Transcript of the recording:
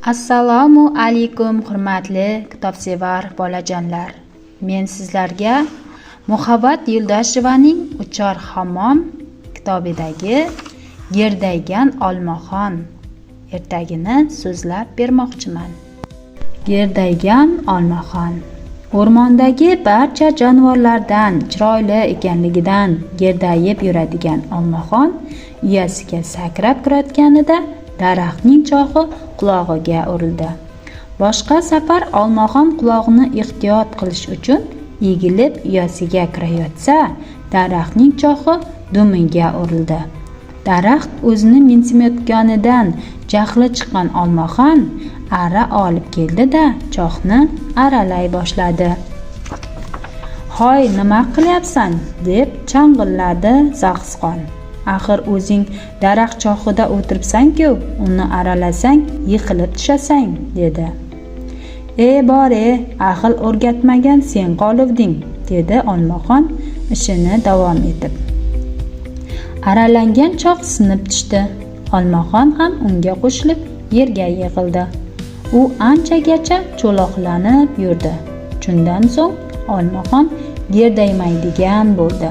Assalomu alaykum hurmatli kitobsevar bolajonlar. Men sizlarga Muhabbat Yo'ldoshevaning Uchar hammom kitobidagi Gerdaygan olmaxon ertagini so'zlab bermoqchiman. Gerdaygan olmaxon o'rmondagi barcha jonivorlardan chiroyli ekanligidan gerdayib yuradigan olmaxon uyasiga sakrab kirayotganida daraxtning chohi qulog'iga urildi. Boshqa safar olmaxon qulog'ini ehtiyot qilish uchun egilib uyasiga kirayotsa, daraxtning chohi dumiga urildi. Daraxt o'zini mensimayotganidan jahli chiqqan olmaxon ara olib keldi-da, chohni aralay boshladi. "Hoy, nima qilyapsan?" deb chang'illadi Zag'izxon. "Axir o'zing daraxt chohida o'tiribsan-ku, uni aralasang yiqilib tushasan", dedi. Bore, aql o'rgatmagan sen qoluvding", dedi olmaxon ishini davom etib. Aralangan choh sinib tushdi. Olmaxon ham unga qo'shilib yerga yig'ildi. U anchagacha cho'loqlanib yurdi. Shundan so'ng olmaxon gerdaymaydigan bo'ldi.